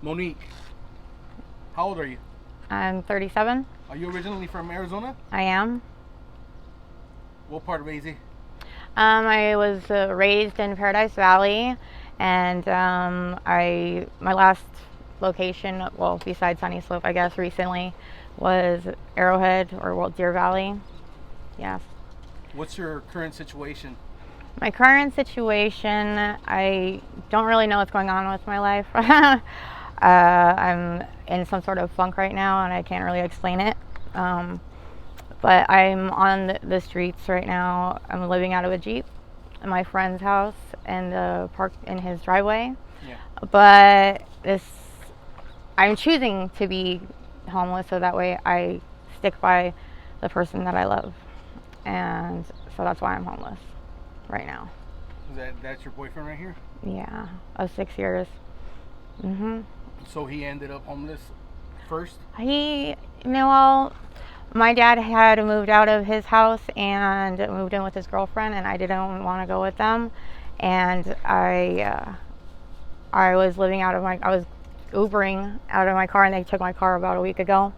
Monique, how old are you? I'm 37. Are you originally from Arizona? I am. What part of AZ? I was raised in Paradise Valley, and my last location, well, besides Sunnyslope, I guess, recently, was Arrowhead or Deer Valley. Yes. What's your current situation? My current situation, I don't really know what's going on with my life. I'm in some sort of funk right now, and I can't really explain it. But I'm on the streets right now. I'm living out of a Jeep in my friend's house and parked in his driveway. Yeah. But I'm choosing to be homeless so that way I stick by the person that I love. And so that's why I'm homeless right now. That's your boyfriend right here? Yeah, of 6 years. So he ended up homeless first? My dad had moved out of his house and moved in with his girlfriend, and I didn't want to go with them. And I was I was Ubering out of my car, and they took my car about a week ago.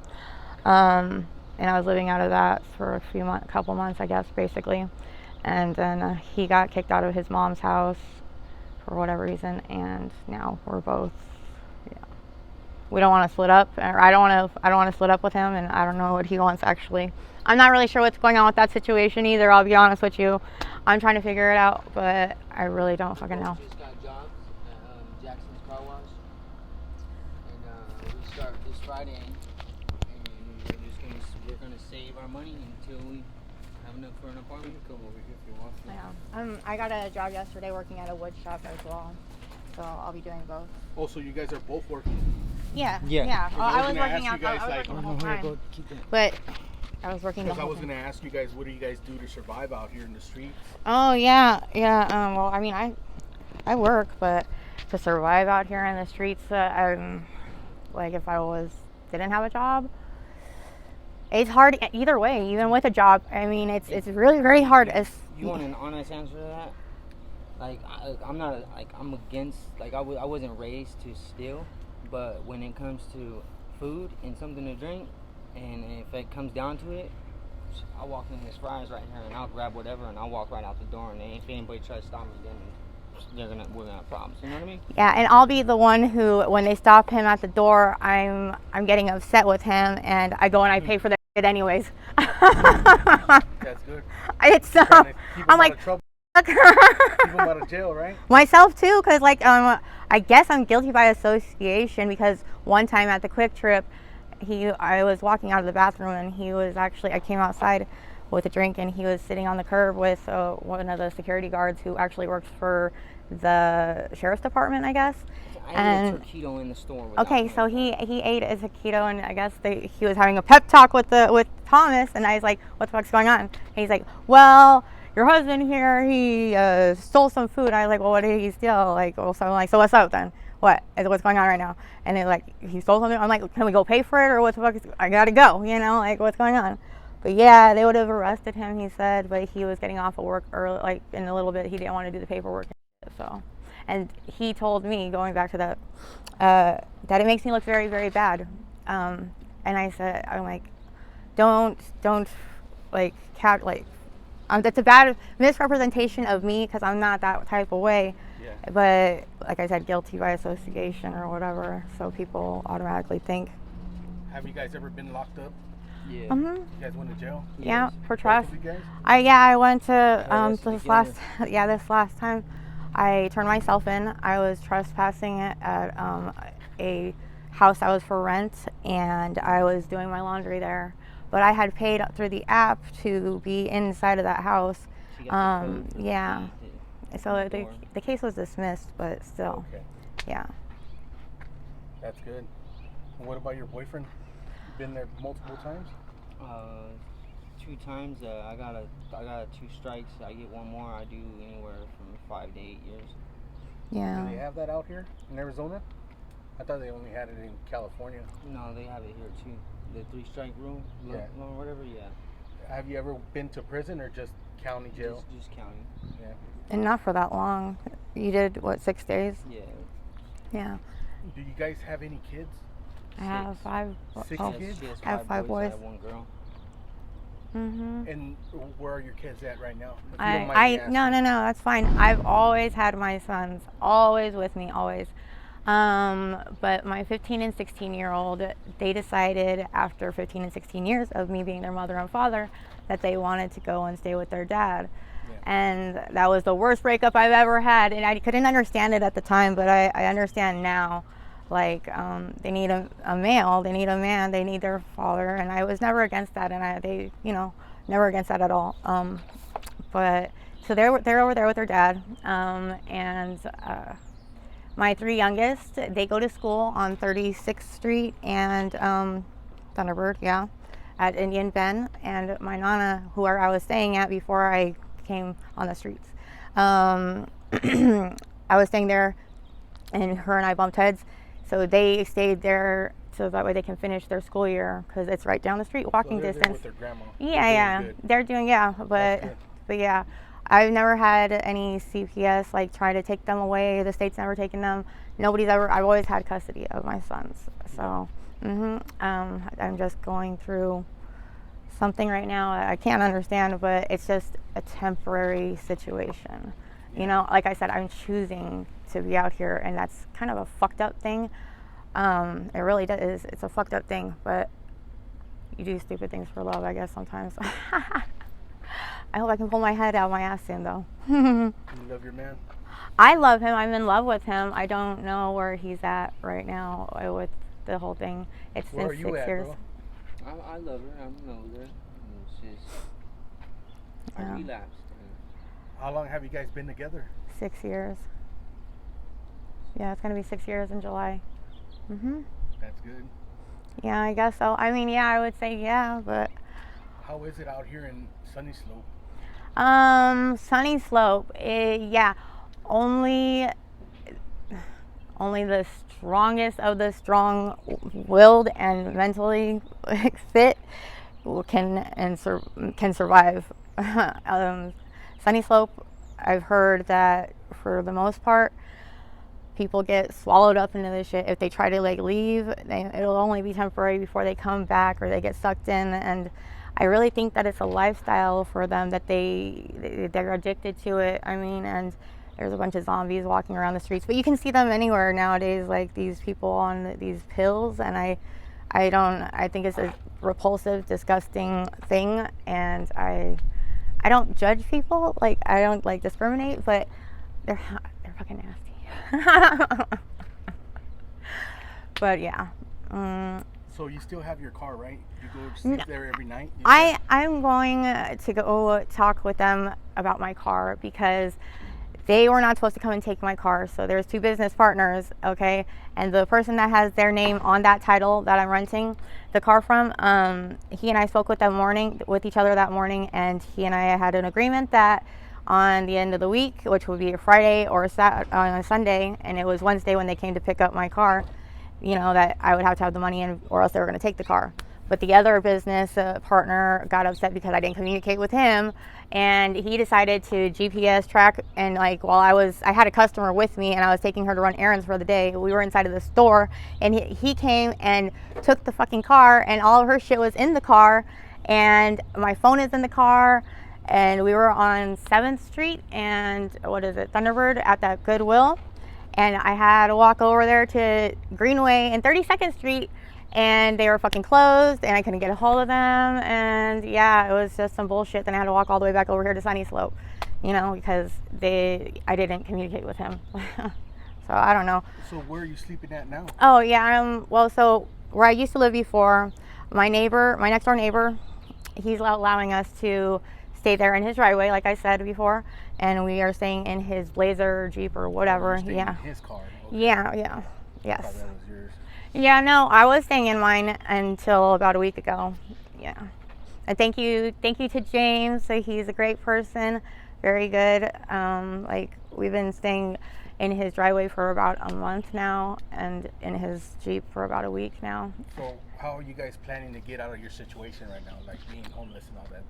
And I was living out of that for a couple months, I guess, basically. And then he got kicked out of his mom's house for whatever reason, and now we're both. We don't want to split up, or I don't want to split up with him, and I don't know what he wants actually. I'm not really sure what's going on with that situation either, I'll be honest with you. I'm trying to figure it out, but I really don't fucking know. We just got jobs at Jackson's Car Wash, and we start this Friday, and we're gonna save our money until we have enough for an apartment. Come over here if you want. Yeah. I got a job yesterday working at a wood shop as well, so I'll be doing both. Oh, so you guys are both working? Yeah. I I was gonna working ask you out. guys, I was like- working the whole time. But I was working the Because I whole was time. going to ask you guys, what do you guys do to survive out here in the streets? Oh yeah. Well, I mean, I work, but to survive out here in the streets, like if I didn't have a job, it's hard either way. Even with a job, I mean, it's really very hard. You want an honest answer to that? Like I'm against. Like I wasn't raised to steal, but when it comes to food and something to drink, and if it comes down to it, I'll walk in this Fry's right here and I'll grab whatever and I'll walk right out the door. And if anybody tries to stop me, then we're gonna have problems. You know what I mean? Yeah, and I'll be the one who, when they stop him at the door, I'm getting upset with him, and I go and I pay for their shit anyways. That's good. It's Trying to keep I'm them like. out of trouble. Keep them out of jail, right? Myself too, because I guess I'm guilty by association, because one time at the Quick Trip, I was walking out of the bathroom, and I came outside with a drink, and he was sitting on the curb with one of the security guards who actually works for the sheriff's department, I guess. I ate a taquito in the store. Okay, so he ate a taquito, and I guess he was having a pep talk with Thomas, and I was like, "What the fuck's going on?" And he's like, "Well, your husband here, he stole some food." I was like, "Well, what did he steal?" Like, well, so I'm like, "So what's up then? What's going on right now?" And they're like, "He stole something." I'm like, "Can we go pay for it, or what the fuck? I gotta go, like, what's going on?" But yeah, they would have arrested him, he said, but he was getting off of work early, like in a little bit. He didn't want to do the paperwork, so. And he told me, going back to that, that it makes me look very, very bad. And I said, I'm like, don't that's a bad misrepresentation of me, because I'm not that type of way. Yeah. But like I said, guilty by association or whatever, so people automatically think. Have you guys ever been locked up? Yeah. You guys went to jail? Yeah, for Both trust. of you guys? I went to that's this last time I turned myself in. I was trespassing at a house that was for rent, and I was doing my laundry there. But I had paid through the app to be inside of that house. Yeah. So the case was dismissed, but still. Okay. Yeah. That's good. And what about your boyfriend? You been there multiple times? 2 times. I got 2 strikes. I get 1 more. I do anywhere from 5 to 8 years. Yeah. Do they have that out here in Arizona? I thought they only had it in California. No, they have it here too. The 3-strike rule, Yeah. or whatever. Yeah. Have you ever been to prison or just county jail? Just county. Yeah. And not for that long. You did, what, 6 days? Yeah. Yeah. Do you guys have any kids? I have 5. Six Oh, kids? She has I have 5 boys. I have 1 girl. And where are your kids at right now? If you don't mind me No, asking. no, that's fine. I've always had my sons, always with me, always. But my 15 and 16-year-old, they decided after 15 and 16 years of me being their mother and father that they wanted to go and stay with their dad. Yeah. And that was the worst breakup I've ever had. And I couldn't understand it at the time, but I understand now. Like, they need a male, they need a man, they need their father. And I was never against that. And they, never against that at all. But so they're over there with their dad. My 3 youngest, they go to school on 36th Street and Thunderbird, yeah, at Indian Bend. And my nana, who I was staying at before I came on the streets, I was staying there, and her and I bumped heads. So they stayed there so that way they can finish their school year because it's right down the street, walking So they're distance. there with their grandma. They're doing That's but yeah. I've never had any CPS like try to take them away. The state's never taken them. I've always had custody of my sons. So, I'm just going through something right now I can't understand, but it's just a temporary situation. Like I said, I'm choosing to be out here, and that's kind of a fucked up thing. It really is. It's a fucked up thing, but you do stupid things for love, I guess, sometimes. I hope I can pull my head out of my ass soon, though. You love your man? I love him. I'm in love with him. I don't know where he's at right now with the whole thing. It's Where been are you 6 at, years. bro? I love her. I'm in love with her. It's just I Yeah. relapsed. How long have you guys been together? 6 years. Yeah, it's gonna be 6 years in July. That's good. Yeah, I guess so. I mean, yeah, I would say yeah, but How is it out here in Sunnyslope? Sunnyslope, yeah, only the strongest of the strong-willed and mentally fit can survive. Sunnyslope, I've heard that for the most part, people get swallowed up into this shit. If they try to leave, it'll only be temporary before they come back or they get sucked in. And I really think that it's a lifestyle for them, that they're addicted to it. I mean, and there's a bunch of zombies walking around the streets, but you can see them anywhere nowadays, like these people on these pills. And I think it's a repulsive, disgusting thing. And I don't judge people, I don't discriminate, but they're fucking nasty. But yeah. So you still have your car, right? You go sleep there every night? I'm going to go talk with them about my car because they were not supposed to come and take my car. So there's 2 business partners, okay? And the person that has their name on that title that I'm renting the car from, he and I spoke with each other that morning, and he and I had an agreement that on the end of the week, which would be a Friday or on a Sunday, and it was Wednesday when they came to pick up my car, that I would have to have the money in, or else they were going to take the car. But the other business partner got upset because I didn't communicate with him, and he decided to GPS track. And while I had a customer with me, and I was taking her to run errands for the day. We were inside of the store, and he came and took the fucking car, and all of her shit was in the car, and my phone is in the car. And we were on 7th Street and Thunderbird at that Goodwill. And I had to walk over there to Greenway and 32nd Street, and they were fucking closed, and I couldn't get a hold of them. And yeah, it was just some bullshit. Then I had to walk all the way back over here to Sunnyslope, because I didn't communicate with him. So I don't know. So where are you sleeping at now? Oh yeah, so where I used to live before, my next door neighbor, he's allowing us to stay there in his driveway, like I said before, and we are staying in his Blazer, Jeep, or whatever. In his car. Okay. Yeah, yes. I thought that was yours. Yeah, no, I was staying in mine until about a week ago. Yeah, and thank you to James. He's a great person, very good. We've been staying in his driveway for about a month now, and in his Jeep for about a week now. So how are you guys planning to get out of your situation right now, being homeless and all that?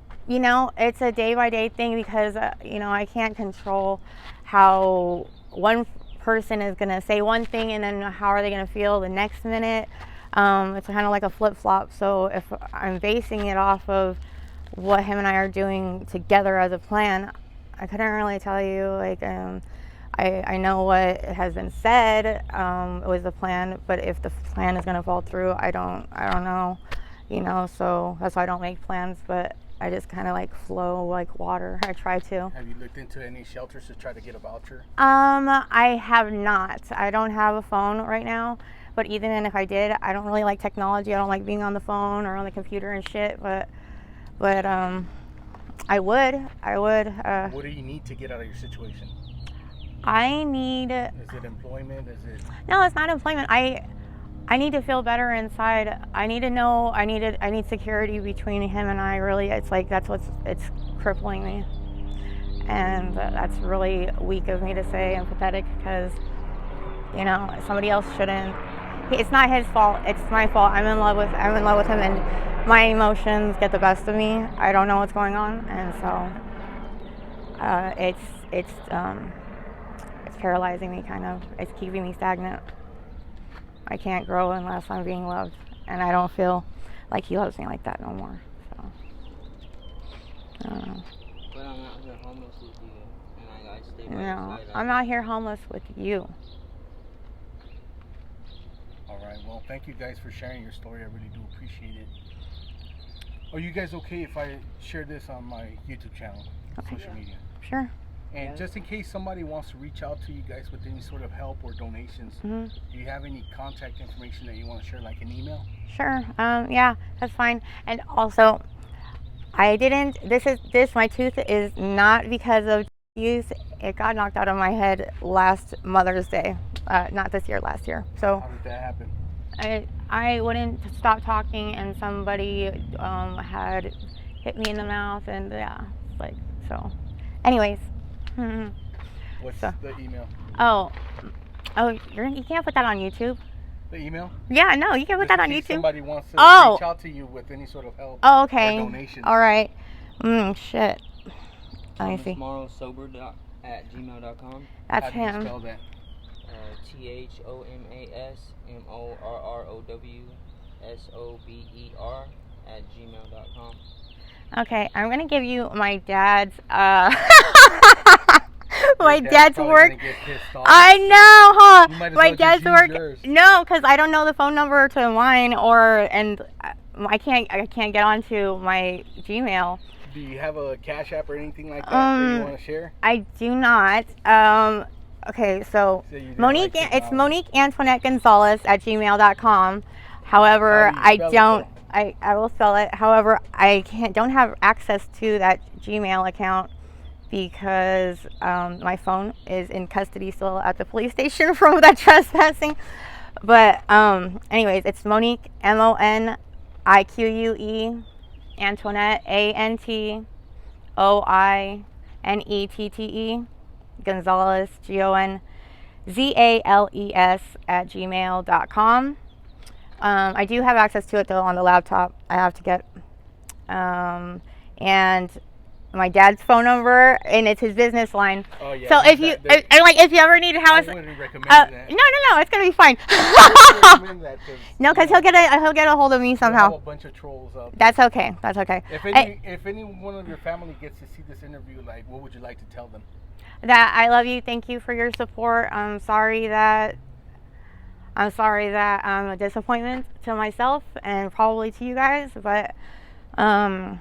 It's a day-by-day thing because, I can't control how one person is gonna say one thing and then how are they gonna feel the next minute. It's kind of like a flip-flop. So if I'm basing it off of what him and I are doing together as a plan, I couldn't really tell you. Like, I know what has been said. It was the plan, but if the plan is gonna fall through, I don't know. You know, so that's why I don't make plans. But I just kind of like flow like water. I try to. Have you looked into any shelters to try to get a voucher? I have not. I don't have a phone right now. But even if I did, I don't really like technology. I don't like being on the phone or on the computer and shit. But I would. What do you need to get out of your situation? I need. Is it employment? Is it? No, it's not employment. I need to feel better inside. I need to know. I need security between him and I. Really, it's like it's crippling me, and that's really weak of me to say and pathetic because, you know, somebody else shouldn't. It's not his fault. It's my fault. I'm in love with him, and my emotions get the best of me. I don't know what's going on, and so it's paralyzing me. Kind of. It's keeping me stagnant. I can't grow unless I'm being loved, and I don't feel like he loves me like that no more. So, I don't know. But I'm out here homeless with you, and I stay by No, your side. I'm out here homeless with you. All right. Well, thank you guys for sharing your story. I really do appreciate it. Are you guys okay if I share this on my YouTube channel, social media? Sure. And just in case somebody wants to reach out to you guys with any sort of help or donations, do you have any contact information that you want to share, like an email? Sure. Yeah, that's fine. And also, my tooth is not because of use. It got knocked out of my head last Mother's Day. Not this year, last year. So How did that happen? I wouldn't stop talking, and somebody had hit me in the mouth, and yeah, like so. Anyways. What's the email? Oh, you can't put that on YouTube. The email? Yeah, no, you can't put that on YouTube. Somebody wants to reach out to you with any sort of help Oh, okay. or donations. All right. Shit. Let me see. Tommasmorrowsober@gmail.com. That's How do you him. spell that? ThomasMorrowsober@gmail.com. Okay, I'm gonna give you my dad's my Your dad's probably work. gonna get pissed off. I know, huh? You might as My well just dad's use work. yours. No, because I don't know the phone number to mine, and I can't get onto my Gmail. Do you have a Cash App or anything like that that you want to share? I do not. Okay, so So you didn't Monique, like it's technology. Monique Antoinette Gonzalez at gmail.com. However, How do you spell it, I will spell it. However, I don't have access to that Gmail account because my phone is in custody still at the police station from that trespassing. But anyways, it's Monique, MoniQue, Antoinette, ANTOINETTE, Gonzalez, GONZALES at gmail.com. I do have access to it though on the laptop. I have to get, and my dad's phone number, and it's his business line. Oh yeah. So if you ever need a house, I wouldn't recommend that. no, it's gonna be fine. I wouldn't recommend that 'cause, No, because he'll get a hold of me you'll somehow. have a bunch of trolls out there. That's okay. That's okay. If any one of your family gets to see this interview, like, what would you like to tell them? That I love you. Thank you for your support. I'm sorry that I'm a disappointment to myself and probably to you guys, but I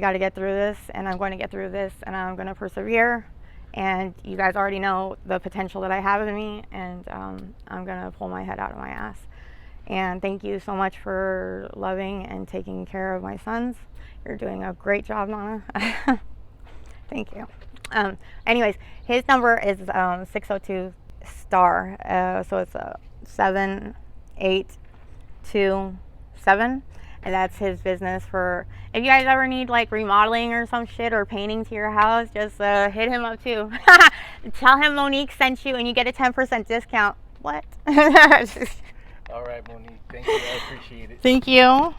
got to get through this, and I'm going to get through this, and I'm going to persevere. And you guys already know the potential that I have in me, and I'm going to pull my head out of my ass. And thank you so much for loving and taking care of my sons. You're doing a great job, Nana. Thank you. Anyways, his number is 602 star. So it's 7827, and that's his business for. If you guys ever need like remodeling or some shit or painting to your house, just hit him up too. Tell him Monique sent you, and you get a 10% discount. What? All right, Monique. Thank you. I appreciate it. Thank you.